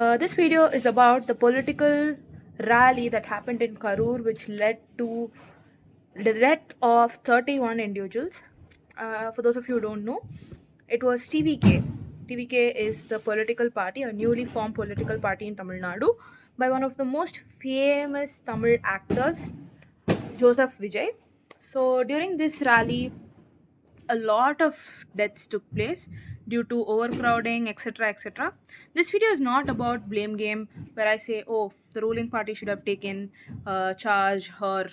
This video is about the political rally that happened in Karur, which led to the death of 31 individuals. For those of you who don't know, it was TVK. TVK is the political party, a newly formed political party in Tamil Nadu, by one of the most famous Tamil actors, Joseph Vijay. So during this rally, a lot of deaths took place due to overcrowding, etc. etc. This video is not about blame game where I say, oh, the ruling party should have taken charge, or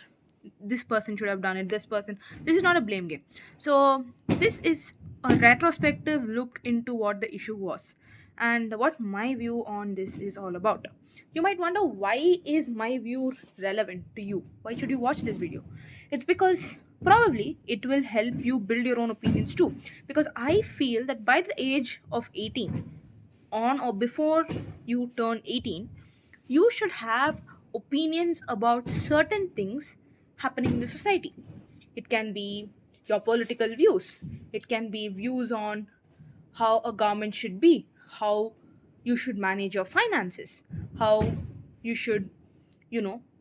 this person should have done it, this person. This is not a blame game. So this is a retrospective look into what the issue was and what my view on this is all about. You might wonder, why is my view relevant to you? Why should you watch this video? It's because probably it will help you build your own opinions too. Because I feel that by the age of 18, on or before you turn 18, you should have opinions about certain things happening in the society. It can be your political views, it can be views on how a government should be, how you should manage your finances, how you should,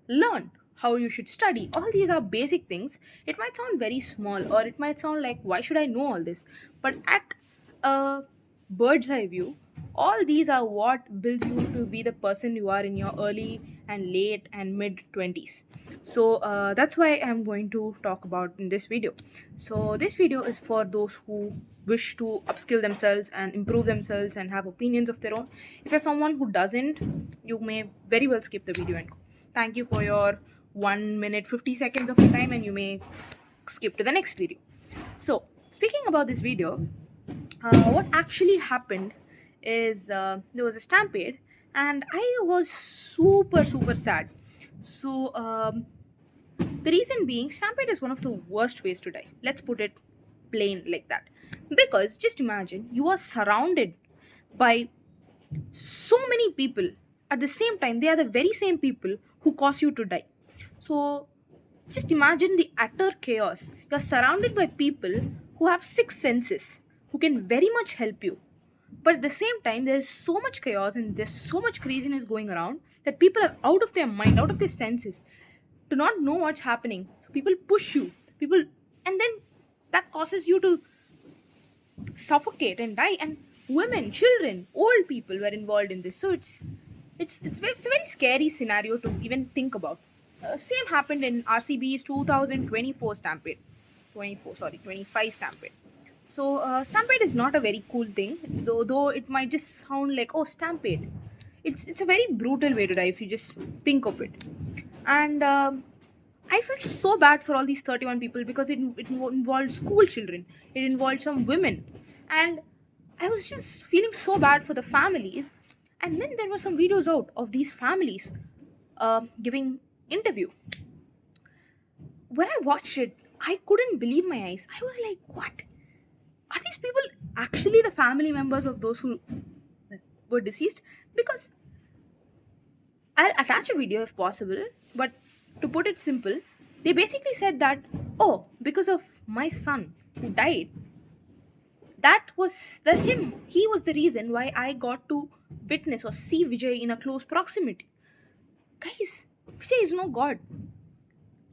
learn, how you should study. All these are basic things. It might sound very small, or it might sound like, why should I know all this? But at a bird's eye view, all these are what builds you to be the person you are in your early and late and mid 20s. So that's why I'm going to talk about in this video. So this video is for those who wish to upskill themselves and improve themselves and have opinions of their own. If you're someone who doesn't, you may very well skip the video and go. Thank you for your 1 minute 50 seconds of your time, and you may skip to the next video. So speaking about this video, what actually happened is there was a stampede, and I was super sad. So the reason being, stampede is one of the worst ways to die. Let's put it plain like that. Because just imagine you are surrounded by so many people at the same time. They are the very same people who cause you to die. So just imagine the utter chaos. You're surrounded by people who have six senses, who can very much help you. But at the same time, there's so much chaos and there's so much craziness going around that people are out of their mind, out of their senses, to not know what's happening. So people push you, people, and then that causes you to suffocate and die. And women, children, old people were involved in this. So it's a very scary scenario to even think about. Same happened in RCB's 2024 Stampede. 25 Stampede. So Stampede is not a very cool thing, though it might just sound like, oh, Stampede. It's a very brutal way to die if you just think of it. And I felt so bad for all these 31 people because it involved school children, it involved some women, and I was just feeling so bad for the families. And then there were some videos out of these families giving interview. When I watched it, I couldn't believe my eyes. I was like, what? Are these people actually the family members of those who were deceased? Because I'll attach a video if possible, but to put it simple, they basically said that, oh, because of my son who died, that was the him. He was the reason why I got to witness or see Vijay in a close proximity. Guys, Vijay is no god.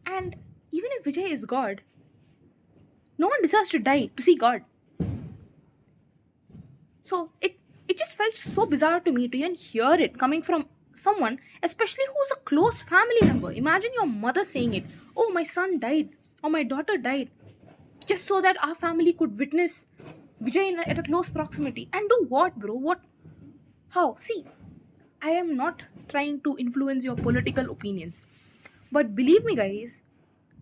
And even if Vijay is God, no one deserves to die to see God. So it just felt so bizarre to me to even hear it coming from someone, especially who's a close family member. Imagine your mother saying it. Oh, my son died, or my daughter died, just so that our family could witness Vijay at a close proximity. And do what, bro? What? How? See, I am not trying to influence your political opinions. But believe me, guys,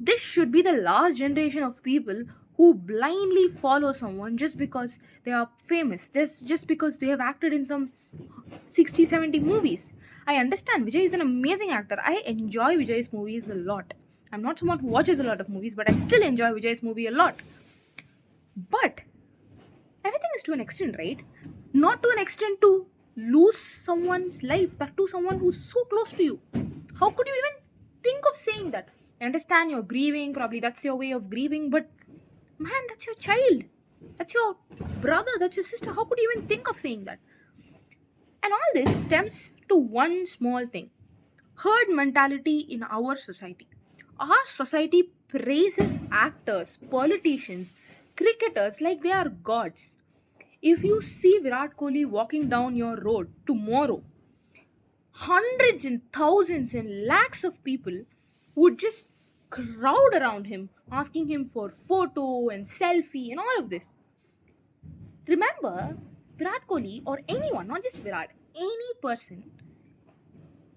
this should be the last generation of people who blindly follow someone just because they are famous, just because they have acted in some 60, 70 movies. I understand Vijay is an amazing actor. I enjoy Vijay's movies a lot. I'm not someone who watches a lot of movies, but I still enjoy Vijay's movie a lot. But everything is to an extent, right? Not to an extent to lose someone's life, that to someone who's so close to you. How could you even think of saying that? I understand you're grieving, probably that's your way of grieving, but man, that's your child, that's your brother, that's your sister. How could you even think of saying that? And And all this stems to one small thing: herd mentality in our society. Our society praises actors, politicians, cricketers like they are gods. If you see Virat Kohli walking down your road tomorrow, hundreds and thousands and lakhs of people would just crowd around him, asking him for photo and selfie and all of this. Remember, Virat Kohli or anyone, not just Virat, any person,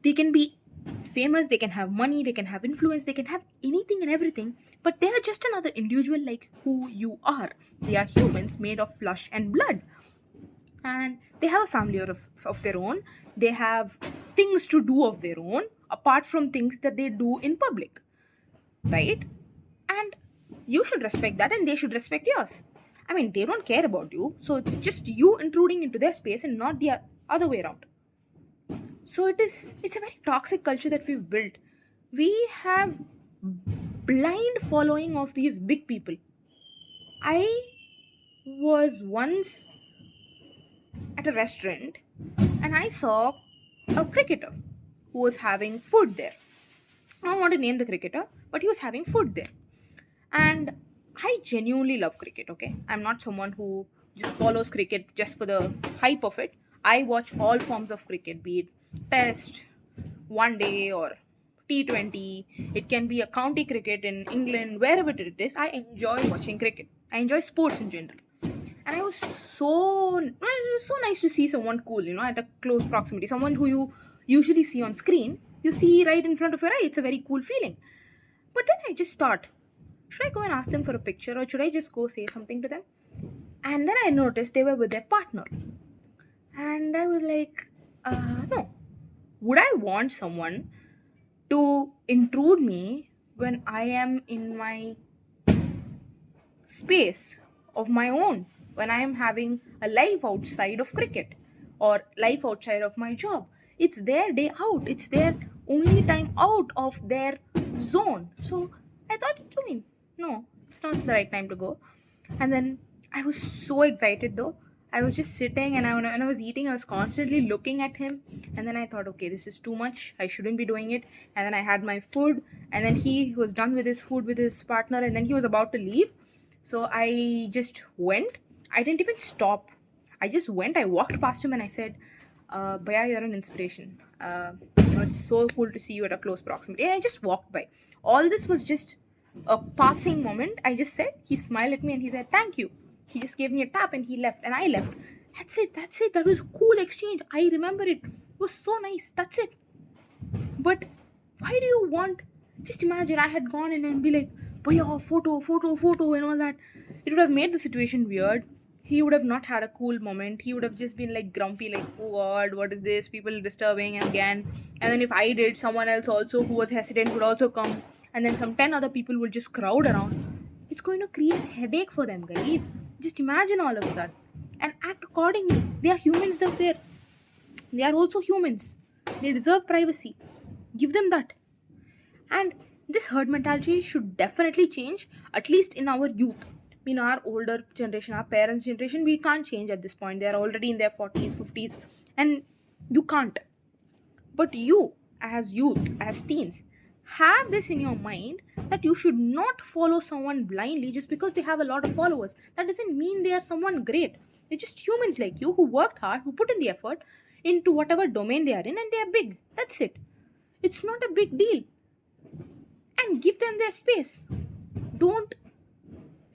they can be famous, they can have money, they can have influence, they can have anything and everything, but they are just another individual like who you are. They are humans made of flesh and blood, and they have a family of their own. They have things to do of their own apart from things that they do in public, right? And you should respect that and they should respect yours. I mean, they don't care about you, so it's just you intruding into their space and not the other way around. So it's a very toxic culture that we've built. We have blind following of these big people. I was once at a restaurant and I saw a cricketer who was having food there. I don't want to name the cricketer, but he was having food there. And I genuinely love cricket, okay? I'm not someone who just follows cricket just for the hype of it. I watch all forms of cricket, be it test, one day, or T20. It can be a county cricket in England, wherever it is. I enjoy watching cricket. I enjoy sports in general. And it was so nice to see someone cool, at a close proximity. Someone who you usually see on screen, you see right in front of your eye. It's a very cool feeling. But then I just thought, should I go and ask them for a picture or should I just go say something to them? And then I noticed they were with their partner. And I was like, no. Would I want someone to intrude me when I am in my space of my own, when I am having a life outside of cricket or life outside of my job? It's their day out, it's their only time out of their zone. So I thought, I mean, no, it's not the right time to go. And then I was so excited though. I was just sitting and when I was eating, I was constantly looking at him. And then I thought, okay, this is too much. I shouldn't be doing it. And then I had my food. And then he was done with his food with his partner. And then he was about to leave. So I just went. I didn't even stop. I just went. I walked past him and I said, Bhaiya, you're an inspiration. It's so cool to see you at a close proximity. And I just walked by. All this was just a passing moment. I just said, he smiled at me and he said, thank you. He just gave me a tap and he left and I left. That's it. That was a cool exchange. I remember it. It was so nice. That's it. But why do you want? Just imagine I had gone in and be like, Bhaiya, photo, and all that. It would have made the situation weird. He would have not had a cool moment. He would have just been like grumpy, like, oh god, what is this? People disturbing again. And then if I did, someone else also who was hesitant would also come. And then some 10 other people would just crowd around. It's going to create headache for them, guys. Just imagine all of that. And act accordingly. They are humans out there. They are also humans. They deserve privacy. Give them that. And this herd mentality should definitely change, at least in our youth. In our older generation, our parents' generation, we can't change at this point. They are already in their 40s, 50s, and you can't. But you, as youth, as teens, have this in your mind that you should not follow someone blindly just because they have a lot of followers. That doesn't mean they are someone great. They're just humans like you who worked hard, who put in the effort into whatever domain they are in, and they are big. That's it. It's not a big deal. And give them their space. Don't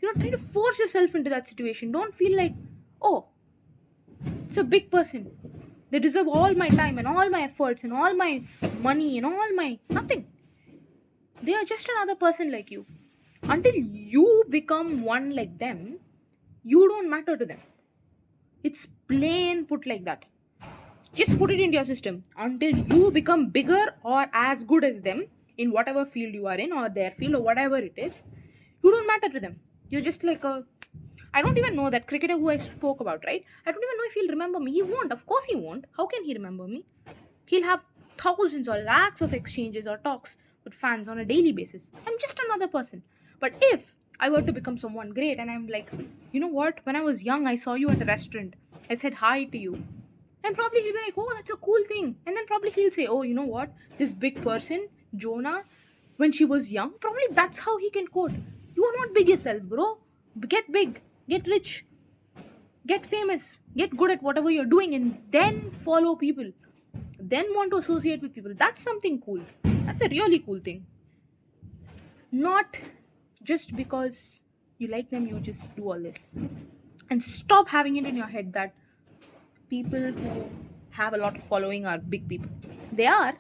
try to force yourself into that situation. Don't feel like, oh, it's a big person. They deserve all my time and all my efforts and all my money and all my nothing. They are just another person like you. Until you become one like them, you don't matter to them. It's plain put like that. Just put it into your system. Until you become bigger or as good as them in whatever field you are in or their field or whatever it is, you don't matter to them. You're just like I don't even know that cricketer who I spoke about, right? I don't even know if he'll remember me. He won't. Of course he won't. How can he remember me? He'll have thousands or lakhs of exchanges or talks with fans on a daily basis. I'm just another person. But if I were to become someone great and I'm like, you know what? When I was young, I saw you at a restaurant. I said hi to you. And probably he'll be like, oh, that's a cool thing. And then probably he'll say, oh, you know what? This big person, Jonah, when she was young, probably that's how he can quote. You are not big yourself, bro. Get big, get rich, get famous, get good at whatever you're doing, and then follow people. Then want to associate with people. That's something cool. That's a really cool thing. Not just because you like them, you just do all this. And stop having it in your head that people who have a lot of following are big people. They are,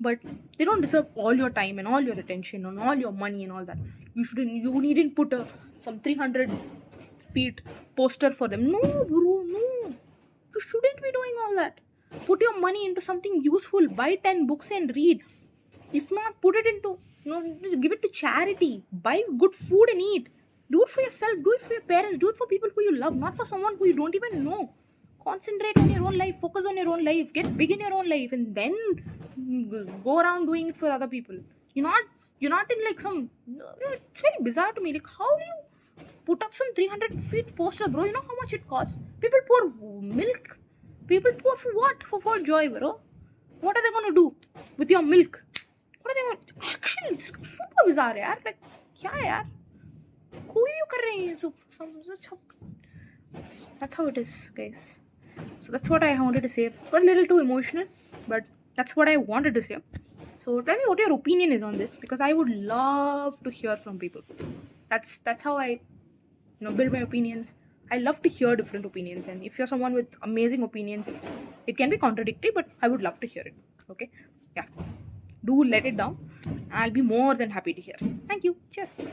but they don't deserve all your time and all your attention and all your money and all that. You needn't put some 300 feet poster for them. No, bro, no. You shouldn't be doing all that. Put your money into something useful. Buy 10 books and read. If not, put it into, give it to charity. Buy good food and eat. Do it for yourself. Do it for your parents. Do it for people who you love, not for someone who you don't even know. Concentrate on your own life. Focus on your own life. Get big in your own life, and then go around doing it for other people. You're not in like some. It's very bizarre to me. Like, how do you put up some 300 feet poster, bro? You know how much it costs? People pour milk. People pour for what? For what joy, bro? What are they gonna do with your milk? What are they gonna? Actually, it's super bizarre, yaar. Like, क्या यार? कोई भी कर रहे हैं so that's how it is, guys. So that's what I wanted to say. Got a little too emotional, but that's what I wanted to say. So tell me what your opinion is on this, because I would love to hear from people. That's how I build my opinions. I love to hear different opinions, and if you're someone with amazing opinions, it can be contradictory, but I would love to hear it. Okay, yeah, do let it down. I'll be more than happy to hear. Thank you. Cheers.